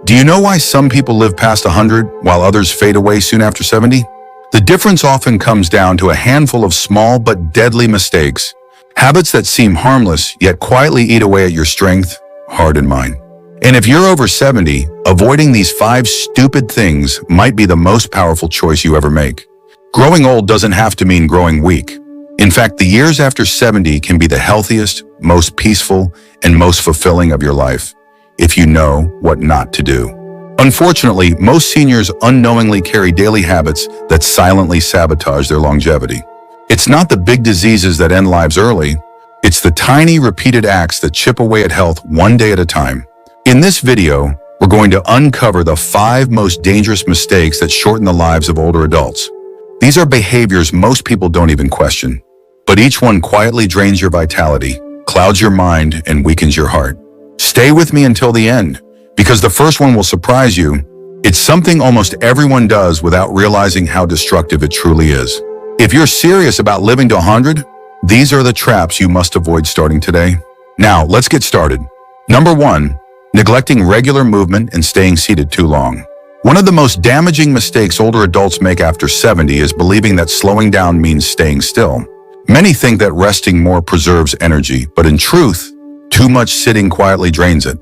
Do you know why some people live past 100 while others fade away soon after 70? The difference often comes down to a handful of small but deadly mistakes, habits that seem harmless yet quietly eat away at your strength, heart, and mind. And if you're over 70, avoiding these 5 stupid things might be the most powerful choice you ever make. Growing old doesn't have to mean growing weak. In fact, the years after 70 can be the healthiest, most peaceful, and most fulfilling of your life, if you know what not to do. Unfortunately, most seniors unknowingly carry daily habits that silently sabotage their longevity. It's not the big diseases that end lives early, it's the tiny repeated acts that chip away at health one day at a time. In this video, we're going to uncover the 5 most dangerous mistakes that shorten the lives of older adults. These are behaviors most people don't even question, but each one quietly drains your vitality, clouds your mind, and weakens your heart. Stay with me until the end, because the first one will surprise you. It's something almost everyone does without realizing how destructive it truly is. If you're serious about living to 100, these are the traps you must avoid starting today. Now, let's get started. Number 1, neglecting regular movement and staying seated too long. One of the most damaging mistakes older adults make after 70 is believing that slowing down means staying still. Many think that resting more preserves energy, but in truth, too much sitting quietly drains it.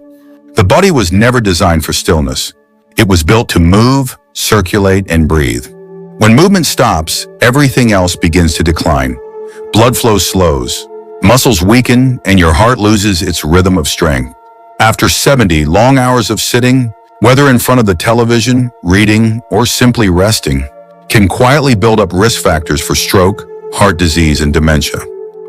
The body was never designed for stillness. It was built to move, circulate, and breathe. When movement stops, everything else begins to decline. Blood flow slows, muscles weaken, and your heart loses its rhythm of strength. After 70 long hours of sitting, whether in front of the television, reading, or simply resting, can quietly build up risk factors for stroke, heart disease, and dementia.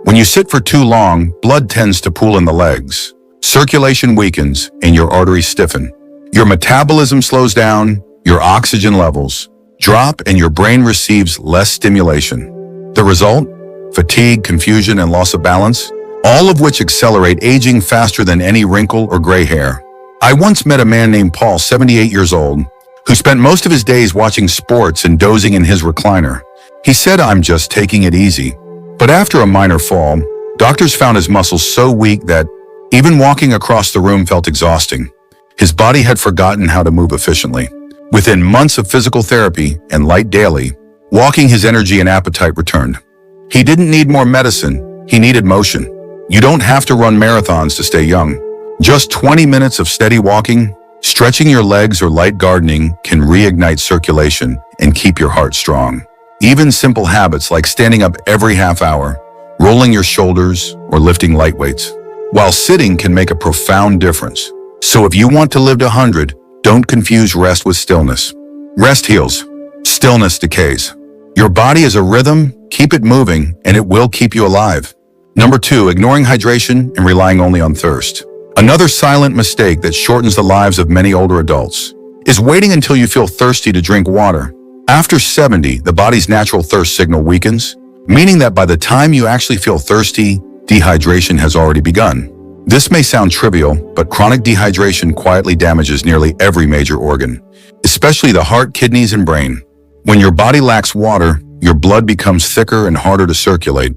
When you sit for too long, blood tends to pool in the legs. Circulation weakens and your arteries stiffen. Your metabolism slows down, your oxygen levels drop, and your brain receives less stimulation. The result? Fatigue, confusion, and loss of balance, all of which accelerate aging faster than any wrinkle or gray hair. I once met a man named Paul, 78 years old, who spent most of his days watching sports and dozing in his recliner. He said, "I'm just taking it easy." But after a minor fall, doctors found his muscles so weak that even walking across the room felt exhausting. His body had forgotten how to move efficiently. Within months of physical therapy and light daily, walking, his energy and appetite returned. He didn't need more medicine, he needed motion. You don't have to run marathons to stay young. Just 20 minutes of steady walking, stretching your legs, or light gardening can reignite circulation and keep your heart strong. Even simple habits like standing up every half hour, rolling your shoulders, or lifting light weights while sitting can make a profound difference. So if you want to live to 100, don't confuse rest with stillness. Rest heals, stillness decays. Your body is a rhythm, keep it moving, and it will keep you alive. Number 2, ignoring hydration and relying only on thirst. Another silent mistake that shortens the lives of many older adults is waiting until you feel thirsty to drink water. After 70, the body's natural thirst signal weakens, meaning that by the time you actually feel thirsty, dehydration has already begun. This may sound trivial, but chronic dehydration quietly damages nearly every major organ, especially the heart, kidneys, and brain. When your body lacks water, your blood becomes thicker and harder to circulate.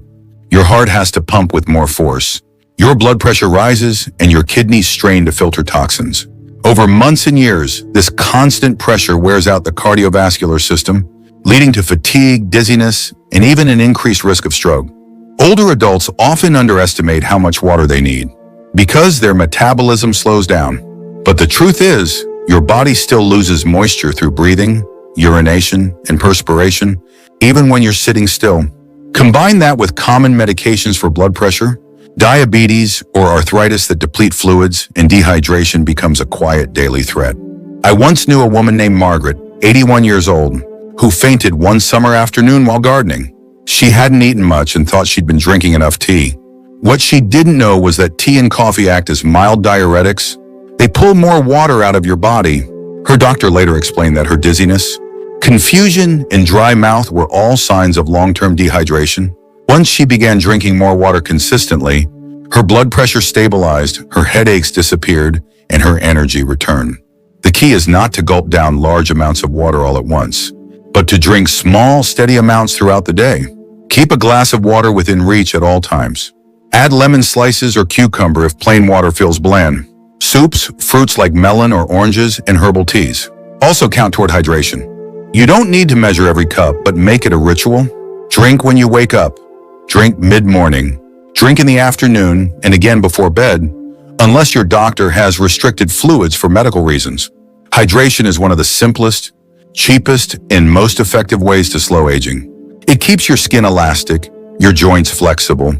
Your heart has to pump with more force. Your blood pressure rises, and your kidneys strain to filter toxins. Over months and years, this constant pressure wears out the cardiovascular system, leading to fatigue, dizziness, and even an increased risk of stroke. Older adults often underestimate how much water they need because their metabolism slows down. But the truth is, your body still loses moisture through breathing, urination, and perspiration, even when you're sitting still. Combine that with common medications for blood pressure, diabetes, or arthritis that deplete fluids, and dehydration becomes a quiet daily threat. I once knew a woman named Margaret, 81 years old, who fainted one summer afternoon while gardening. She hadn't eaten much and thought she'd been drinking enough tea. What she didn't know was that tea and coffee act as mild diuretics. They pull more water out of your body. Her doctor later explained that her dizziness, confusion, and dry mouth were all signs of long-term dehydration. Once she began drinking more water consistently, her blood pressure stabilized, her headaches disappeared, and her energy returned. The key is not to gulp down large amounts of water all at once, but to drink small, steady amounts throughout the day. Keep a glass of water within reach at all times. Add lemon slices or cucumber if plain water feels bland. Soups, fruits like melon or oranges, and herbal teas also count toward hydration. You don't need to measure every cup, but make it a ritual. Drink when you wake up. Drink mid-morning. Drink in the afternoon and again before bed, unless your doctor has restricted fluids for medical reasons. Hydration is one of the simplest, cheapest, and most effective ways to slow aging. It keeps your skin elastic, your joints flexible,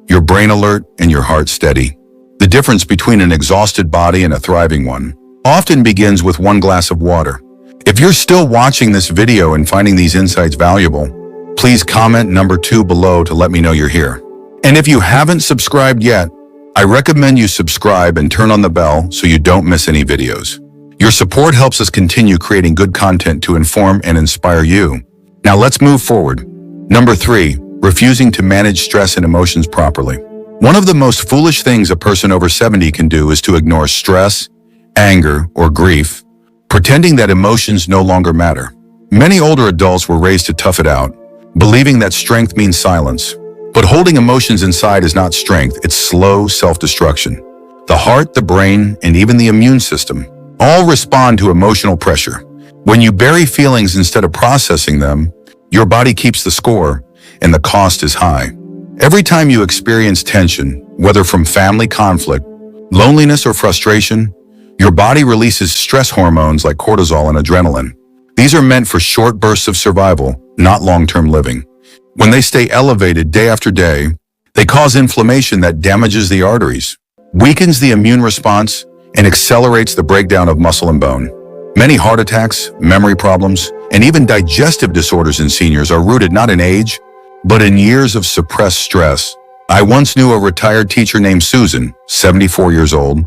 your brain alert, and your heart steady. The difference between an exhausted body and a thriving one often begins with one glass of water. If you're still watching this video and finding these insights valuable, please comment number 2 below to let me know you're here. And if you haven't subscribed yet, I recommend you subscribe and turn on the bell so you don't miss any videos. Your support helps us continue creating good content to inform and inspire you. Now let's move forward. Number 3, refusing to manage stress and emotions properly. One of the most foolish things a person over 70 can do is to ignore stress, anger, or grief, pretending that emotions no longer matter. Many older adults were raised to tough it out, believing that strength means silence. But holding emotions inside is not strength, it's slow self-destruction. The heart, the brain, and even the immune system all respond to emotional pressure. When you bury feelings instead of processing them, your body keeps the score, and the cost is high. Every time you experience tension, whether from family conflict, loneliness, or frustration, your body releases stress hormones like cortisol and adrenaline. These are meant for short bursts of survival, not long-term living. When they stay elevated day after day, they cause inflammation that damages the arteries, weakens the immune response, and accelerates the breakdown of muscle and bone. Many heart attacks, memory problems, and even digestive disorders in seniors are rooted not in age, but in years of suppressed stress. I once knew a retired teacher named Susan, 74 years old,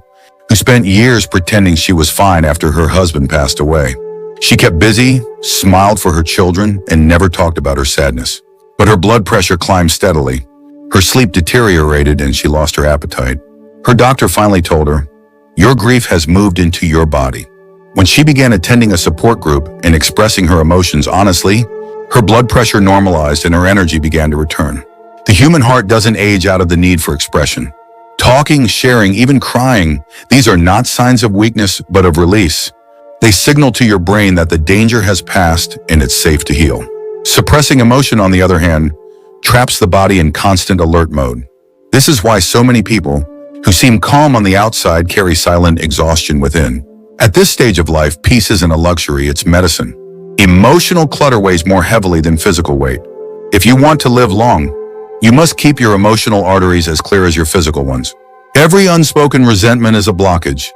who spent years pretending she was fine after her husband passed away. She kept busy, smiled for her children, and never talked about her sadness. But her blood pressure climbed steadily. Her sleep deteriorated and she lost her appetite. Her doctor finally told her, "Your grief has moved into your body." When she began attending a support group and expressing her emotions honestly, her blood pressure normalized and her energy began to return. The human heart doesn't age out of the need for expression. Talking, sharing, even crying, these are not signs of weakness, but of release. They signal to your brain that the danger has passed and it's safe to heal. Suppressing emotion, on the other hand, traps the body in constant alert mode. This is why so many people who seem calm on the outside carry silent exhaustion within. At this stage of life, peace isn't a luxury, it's medicine. Emotional clutter weighs more heavily than physical weight. If you want to live long, you must keep your emotional arteries as clear as your physical ones. Every unspoken resentment is a blockage,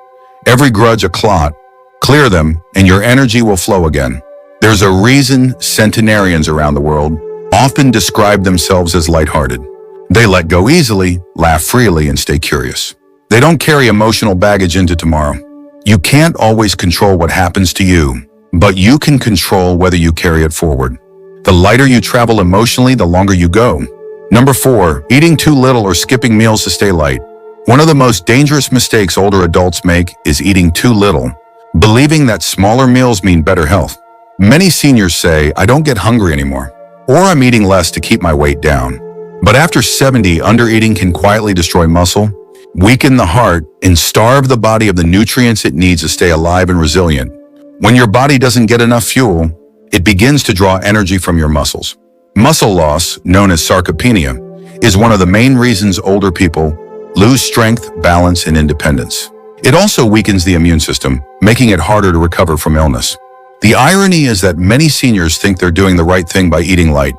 every grudge a clot. Clear them, and your energy will flow again. There's a reason centenarians around the world often describe themselves as lighthearted. They let go easily, laugh freely, and stay curious. They don't carry emotional baggage into tomorrow. You can't always control what happens to you, but you can control whether you carry it forward. The lighter you travel emotionally, the longer you go. Number 4, eating too little or skipping meals to stay light. One of the most dangerous mistakes older adults make is eating too little, believing that smaller meals mean better health. Many seniors say, "I don't get hungry anymore," or "I'm eating less to keep my weight down." But after 70, undereating can quietly destroy muscle, weaken the heart, and starve the body of the nutrients it needs to stay alive and resilient. When your body doesn't get enough fuel, it begins to draw energy from your muscles. Muscle loss, known as sarcopenia, is one of the main reasons older people lose strength, balance, and independence. It also weakens the immune system, making it harder to recover from illness. The irony is that many seniors think they're doing the right thing by eating light,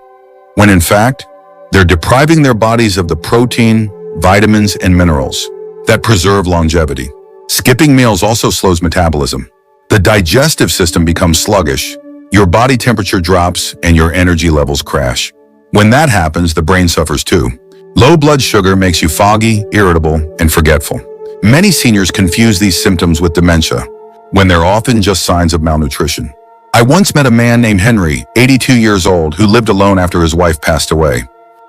when in fact, they're depriving their bodies of the protein, vitamins, and minerals that preserve longevity. Skipping meals also slows metabolism. The digestive system becomes sluggish, your body temperature drops, and your energy levels crash. When that happens, the brain suffers too. Low blood sugar makes you foggy, irritable, and forgetful. Many seniors confuse these symptoms with dementia, when they're often just signs of malnutrition. I once met a man named Henry, 82 years old, who lived alone after his wife passed away.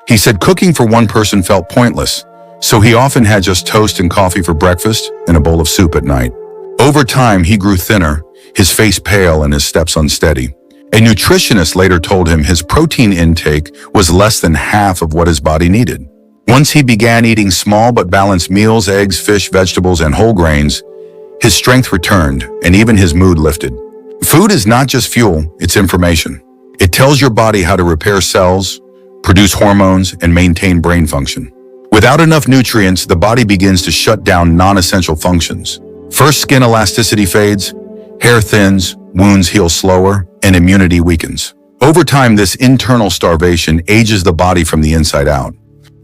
He said cooking for one person felt pointless, so he often had just toast and coffee for breakfast and a bowl of soup at night. Over time, he grew thinner, his face pale and his steps unsteady. A nutritionist later told him his protein intake was less than half of what his body needed. Once he began eating small but balanced meals, eggs, fish, vegetables, and whole grains, His strength returned, and even his mood lifted. Food is not just fuel, it's information. It tells your body how to repair cells, produce hormones, and maintain brain function. Without enough nutrients, the body begins to shut down non-essential functions. First, skin elasticity fades, hair thins, wounds heal slower, and immunity weakens. Over time, this internal starvation ages the body from the inside out.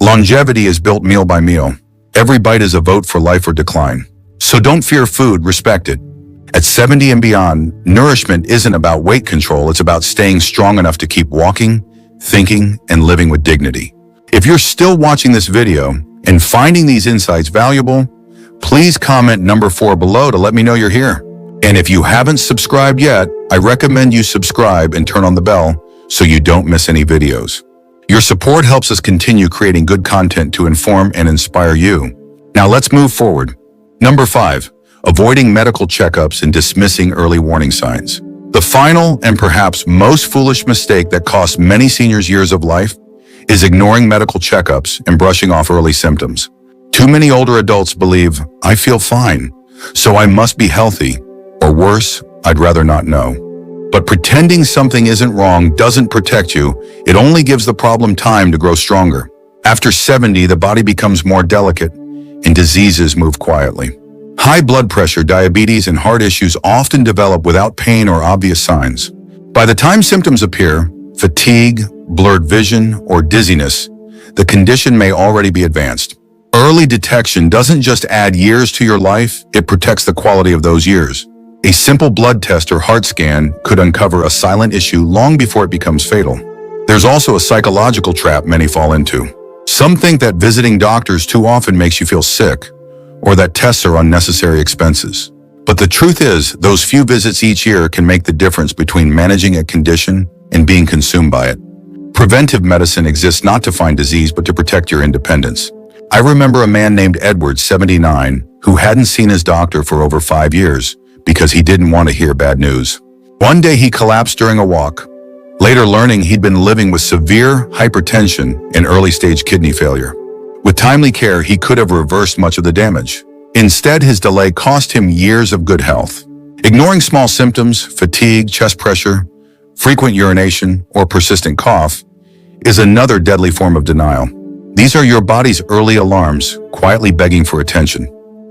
Longevity is built meal by meal. Every bite is a vote for life or decline. So don't fear food, respect it. At 70 and beyond, nourishment isn't about weight control, it's about staying strong enough to keep walking, thinking, and living with dignity. If you're still watching this video and finding these insights valuable, please comment number 4 below to let me know you're here. And if you haven't subscribed yet, I recommend you subscribe and turn on the bell so you don't miss any videos. Your support helps us continue creating good content to inform and inspire you. Now let's move forward. Number 5, avoiding medical checkups and dismissing early warning signs. The final and perhaps most foolish mistake that costs many seniors years of life is ignoring medical checkups and brushing off early symptoms. Too many older adults believe, I feel fine, so I must be healthy, or worse, I'd rather not know. But pretending something isn't wrong doesn't protect you, it only gives the problem time to grow stronger. After 70, the body becomes more delicate, and diseases move quietly. High blood pressure, diabetes, and heart issues often develop without pain or obvious signs. By the time symptoms appear, fatigue, blurred vision, or dizziness, the condition may already be advanced. Early detection doesn't just add years to your life, it protects the quality of those years. A simple blood test or heart scan could uncover a silent issue long before it becomes fatal. There's also a psychological trap many fall into. Some think that visiting doctors too often makes you feel sick, or that tests are unnecessary expenses. But the truth is, those few visits each year can make the difference between managing a condition and being consumed by it. Preventive medicine exists not to find disease, but to protect your independence. I remember a man named Edward, 79, who hadn't seen his doctor for over 5 years because he didn't want to hear bad news. One day he collapsed during a walk, later learning he'd been living with severe hypertension and early-stage kidney failure. With timely care, he could have reversed much of the damage. Instead, his delay cost him years of good health. Ignoring small symptoms, fatigue, chest pressure, frequent urination, or persistent cough is another deadly form of denial. These are your body's early alarms, quietly begging for attention.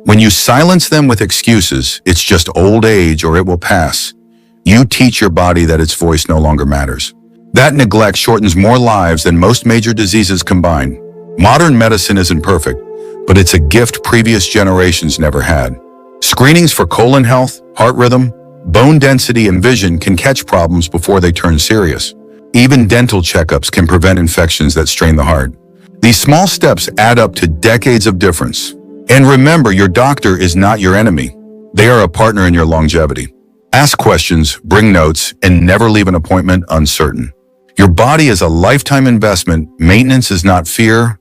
When you silence them with excuses, it's just old age or it will pass, you teach your body that its voice no longer matters. That neglect shortens more lives than most major diseases combined. Modern medicine isn't perfect, but it's a gift previous generations never had. Screenings for colon health, heart rhythm, bone density, and vision can catch problems before they turn serious. Even dental checkups can prevent infections that strain the heart. These small steps add up to decades of difference. And remember, your doctor is not your enemy. They are a partner in your longevity. Ask questions, bring notes, and never leave an appointment uncertain. Your body is a lifetime investment. Maintenance is not fear,